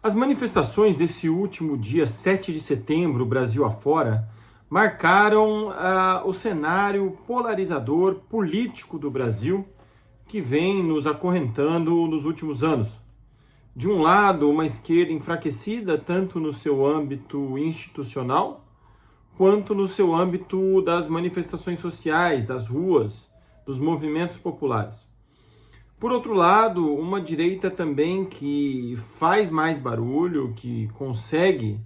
As manifestações desse último dia 7 de setembro, Brasil afora, marcaram o cenário polarizador político do Brasil que vem nos acorrentando nos últimos anos. De um lado, uma esquerda enfraquecida tanto no seu âmbito institucional, quanto no seu âmbito das manifestações sociais, das ruas, dos movimentos populares. Por outro lado, uma direita também que faz mais barulho, que consegue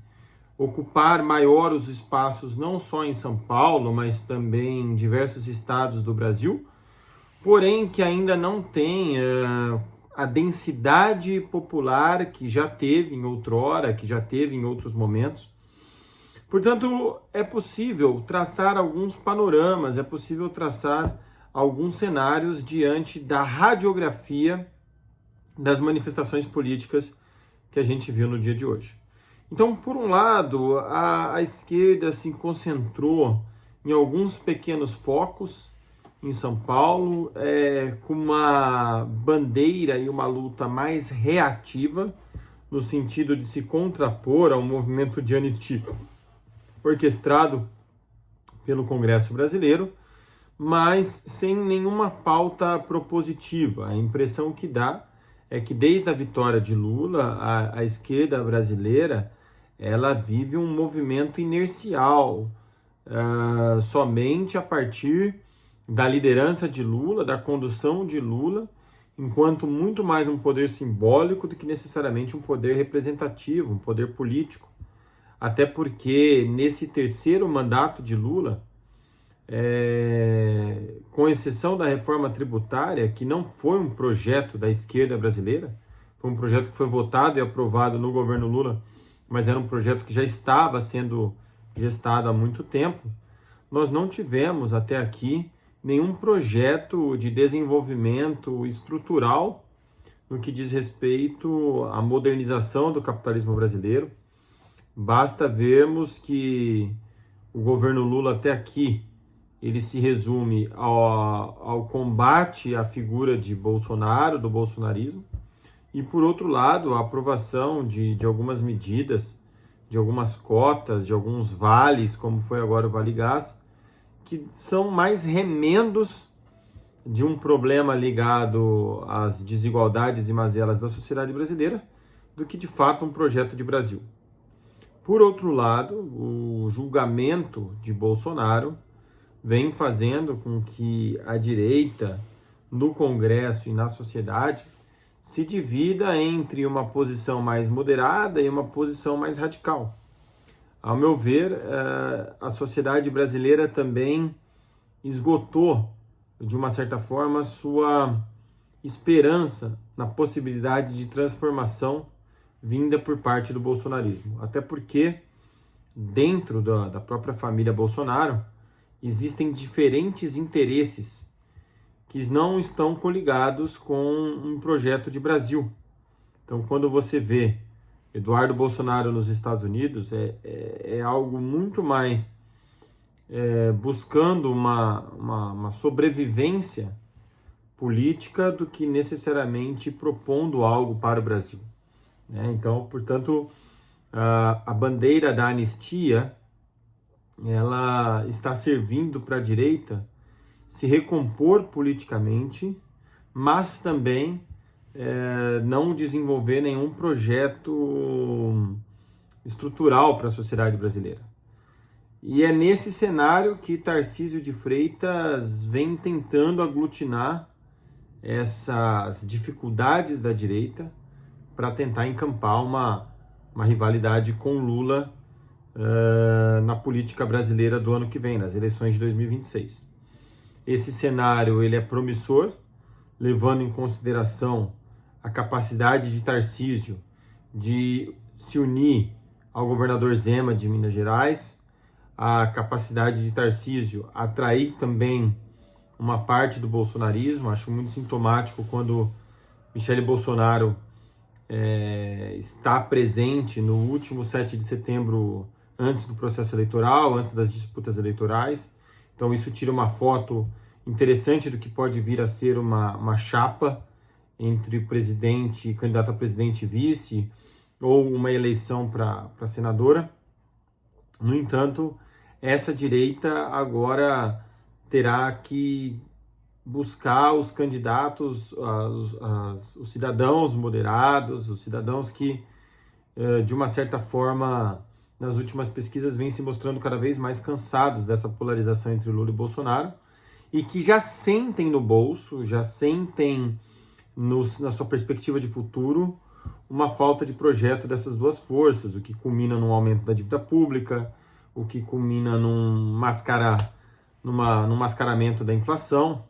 ocupar maior os espaços não só em São Paulo, mas também em diversos estados do Brasil, porém que ainda não tem a densidade popular que já teve em outrora, que já teve em outros momentos. Portanto, é possível traçar alguns panoramas, é possível traçar alguns cenários diante da radiografia das manifestações políticas que a gente viu no dia de hoje. Então, por um lado, a esquerda se concentrou em alguns pequenos focos em São Paulo, com uma bandeira e uma luta mais reativa, no sentido de se contrapor ao movimento de anistia orquestrado pelo Congresso brasileiro, mas sem nenhuma pauta propositiva. A impressão que dá é que desde a vitória de Lula, a esquerda brasileira ela vive um movimento inercial, somente a partir da liderança de Lula, da condução de Lula, enquanto muito mais um poder simbólico do que necessariamente um poder representativo, um poder político. Até porque nesse terceiro mandato de Lula, com exceção da reforma tributária, que não foi um projeto da esquerda brasileira, foi um projeto que foi votado e aprovado no governo Lula, mas era um projeto que já estava sendo gestado há muito tempo, nós não tivemos até aqui nenhum projeto de desenvolvimento estrutural no que diz respeito à modernização do capitalismo brasileiro. Basta vermos que o governo Lula até aqui ele se resume ao combate à figura de Bolsonaro, do bolsonarismo, e por outro lado, a aprovação de algumas medidas, de algumas cotas, de alguns vales, como foi agora o Vale Gás, que são mais remendos de um problema ligado às desigualdades e mazelas da sociedade brasileira do que de fato um projeto de Brasil. Por outro lado, o julgamento de Bolsonaro vem fazendo com que a direita, no Congresso e na sociedade, se divida entre uma posição mais moderada e uma posição mais radical. Ao meu ver, a sociedade brasileira também esgotou, de uma certa forma, sua esperança na possibilidade de transformação vinda por parte do bolsonarismo. Até porque, dentro da própria família Bolsonaro, existem diferentes interesses que não estão coligados com um projeto de Brasil. Então, quando você vê Eduardo Bolsonaro nos Estados Unidos, é algo muito mais buscando uma sobrevivência política do que necessariamente propondo algo para o Brasil. Então, portanto, a bandeira da anistia ela está servindo para a direita se recompor politicamente, mas também não desenvolver nenhum projeto estrutural para a sociedade brasileira. E é nesse cenário que Tarcísio de Freitas vem tentando aglutinar essas dificuldades da direita para tentar encampar uma rivalidade com Lula na política brasileira do ano que vem, nas eleições de 2026. Esse cenário ele é promissor, levando em consideração a capacidade de Tarcísio de se unir ao governador Zema de Minas Gerais, a capacidade de Tarcísio atrair também uma parte do bolsonarismo. Acho muito sintomático quando Michele Bolsonaro está presente no último 7 de setembro, antes do processo eleitoral, antes das disputas eleitorais. Então isso tira uma foto interessante do que pode vir a ser uma chapa entre presidente, candidato a presidente e vice, ou uma eleição para senadora. No entanto, essa direita agora terá que buscar os candidatos, os cidadãos moderados, os cidadãos que, de uma certa forma, nas últimas pesquisas, vêm se mostrando cada vez mais cansados dessa polarização entre Lula e Bolsonaro, e que já sentem no bolso, já sentem na sua perspectiva de futuro, uma falta de projeto dessas duas forças, o que culmina num aumento da dívida pública, o que culmina num mascaramento da inflação,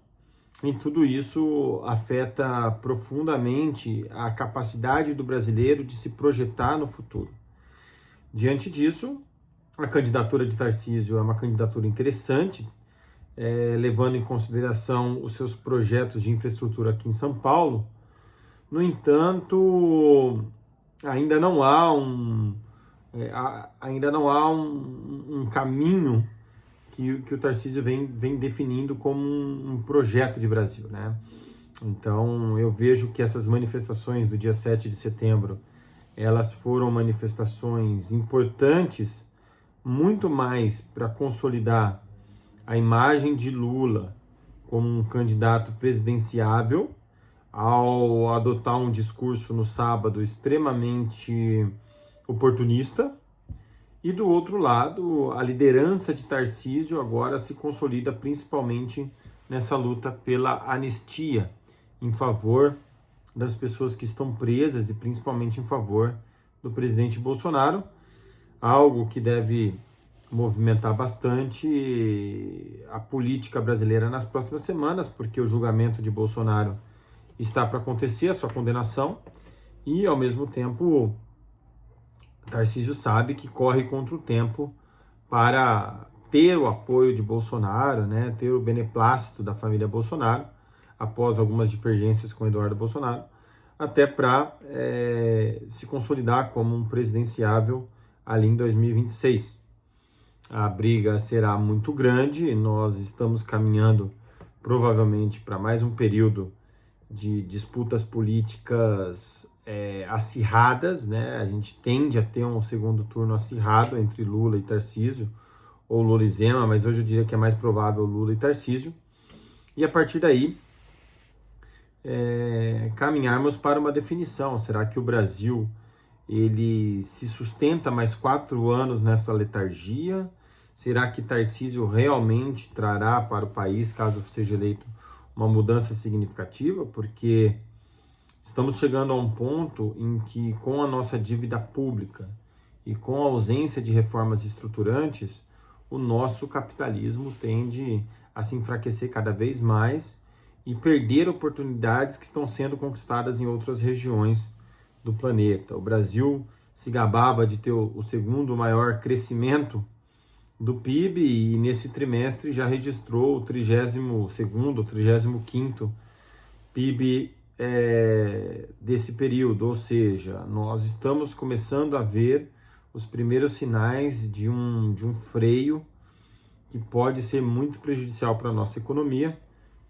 e tudo isso afeta profundamente a capacidade do brasileiro de se projetar no futuro. Diante disso, a candidatura de Tarcísio é uma candidatura interessante, levando em consideração os seus projetos de infraestrutura aqui em São Paulo. No entanto, ainda não há um caminho que o Tarcísio vem definindo como um projeto de Brasil, né? Então, eu vejo que essas manifestações do dia 7 de setembro, elas foram manifestações importantes, muito mais para consolidar a imagem de Lula como um candidato presidenciável, ao adotar um discurso no sábado extremamente oportunista. E do outro lado, a liderança de Tarcísio agora se consolida principalmente nessa luta pela anistia, em favor das pessoas que estão presas e principalmente em favor do presidente Bolsonaro, algo que deve movimentar bastante a política brasileira nas próximas semanas, porque o julgamento de Bolsonaro está para acontecer, a sua condenação, e ao mesmo tempo Tarcísio sabe que corre contra o tempo para ter o apoio de Bolsonaro, né, ter o beneplácito da família Bolsonaro, após algumas divergências com Eduardo Bolsonaro, até para se consolidar como um presidenciável ali em 2026. A briga será muito grande, nós estamos caminhando provavelmente para mais um período de disputas políticas acirradas, né? A gente tende a ter um segundo turno acirrado entre Lula e Tarcísio, ou Lula e Zema, mas hoje eu diria que é mais provável Lula e Tarcísio, e a partir daí caminharmos para uma definição. Será que o Brasil ele se sustenta mais 4 anos nessa letargia? Será que Tarcísio realmente trará para o país, caso seja eleito, uma mudança significativa? Porque estamos chegando a um ponto em que, com a nossa dívida pública e com a ausência de reformas estruturantes, o nosso capitalismo tende a se enfraquecer cada vez mais e perder oportunidades que estão sendo conquistadas em outras regiões do planeta. O Brasil se gabava de ter o segundo maior crescimento do PIB e nesse trimestre já registrou o 32º, o 35º PIB desse período, ou seja, nós estamos começando a ver os primeiros sinais de um freio que pode ser muito prejudicial para a nossa economia,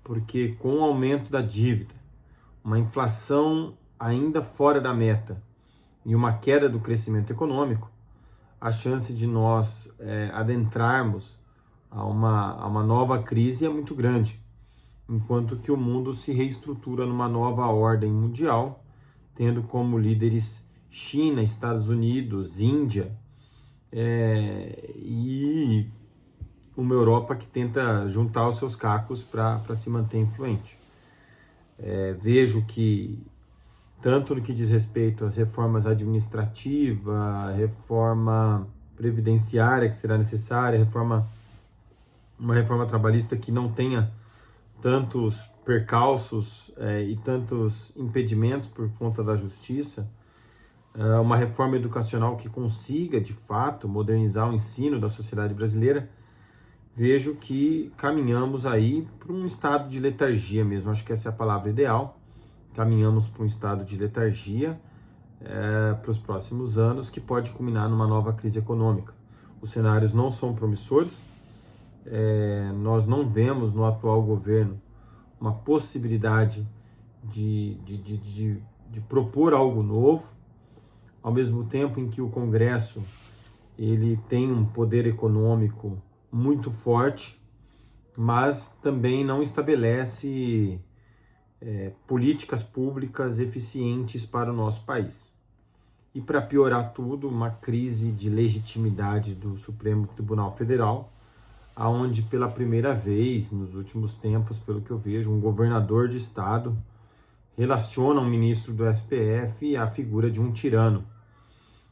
porque com o aumento da dívida, uma inflação ainda fora da meta e uma queda do crescimento econômico, a chance de nós adentrarmos a uma nova crise é muito grande, enquanto que o mundo se reestrutura numa nova ordem mundial, tendo como líderes China, Estados Unidos, Índia, e uma Europa que tenta juntar os seus cacos para se manter influente. Vejo que, tanto no que diz respeito às reformas administrativas, reforma previdenciária que será necessária, uma reforma trabalhista que não tenha tantos percalços e tantos impedimentos por conta da justiça, uma reforma educacional que consiga, de fato, modernizar o ensino da sociedade brasileira. Vejo que caminhamos aí para um estado de letargia mesmo, acho que essa é a palavra ideal. Caminhamos para um estado de letargia para os próximos anos, que pode culminar numa nova crise econômica. Os cenários não são promissores, nós não vemos no atual governo uma possibilidade de propor algo novo, ao mesmo tempo em que o Congresso ele tem um poder econômico muito forte, mas também não estabelece políticas públicas eficientes para o nosso país. E para piorar tudo, uma crise de legitimidade do Supremo Tribunal Federal, aonde pela primeira vez nos últimos tempos, pelo que eu vejo, um governador de estado relaciona um ministro do STF à figura de um tirano.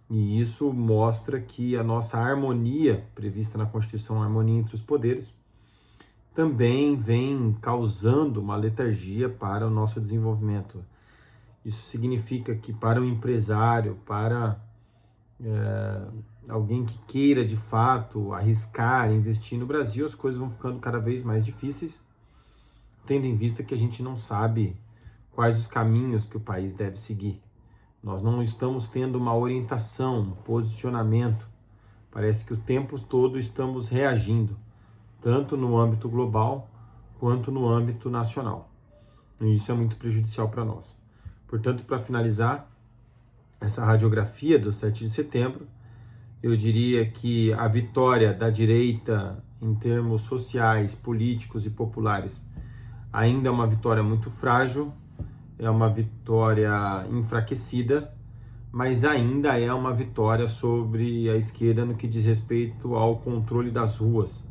E isso mostra que a nossa harmonia, prevista na Constituição, a harmonia entre os poderes, também vem causando uma letargia para o nosso desenvolvimento. Isso significa que para um empresário, para alguém que queira de fato arriscar, investir no Brasil, as coisas vão ficando cada vez mais difíceis, tendo em vista que a gente não sabe quais os caminhos que o país deve seguir. Nós não estamos tendo uma orientação, um posicionamento. Parece que o tempo todo estamos reagindo, tanto no âmbito global quanto no âmbito nacional. E isso é muito prejudicial para nós. Portanto, para finalizar essa radiografia do 7 de setembro, eu diria que a vitória da direita em termos sociais, políticos e populares ainda é uma vitória muito frágil, é uma vitória enfraquecida, mas ainda é uma vitória sobre a esquerda no que diz respeito ao controle das ruas.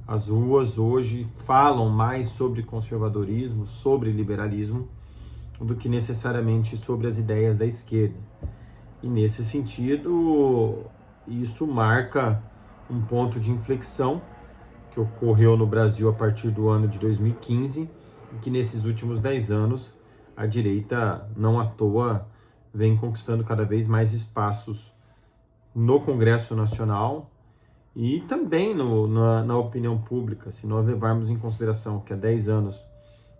As ruas hoje falam mais sobre conservadorismo, sobre liberalismo, do que necessariamente sobre as ideias da esquerda. E nesse sentido, isso marca um ponto de inflexão que ocorreu no Brasil a partir do ano de 2015, e que nesses últimos 10 anos a direita, não à toa, vem conquistando cada vez mais espaços no Congresso Nacional e também na opinião pública. Se nós levarmos em consideração que há 10 anos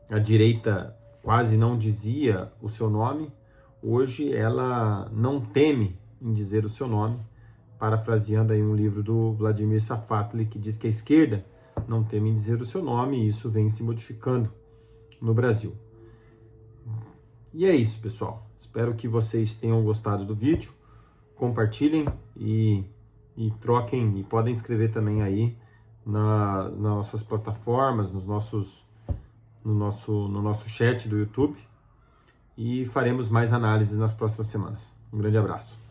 a direita quase não dizia o seu nome, hoje ela não teme em dizer o seu nome, parafraseando aí um livro do Vladimir Safatli, que diz que a esquerda não teme em dizer o seu nome, e isso vem se modificando no Brasil. E é isso, pessoal. Espero que vocês tenham gostado do vídeo. Compartilhem e troquem, e podem escrever também aí nas nossas plataformas, no nosso chat do YouTube, e faremos mais análises nas próximas semanas. Um grande abraço.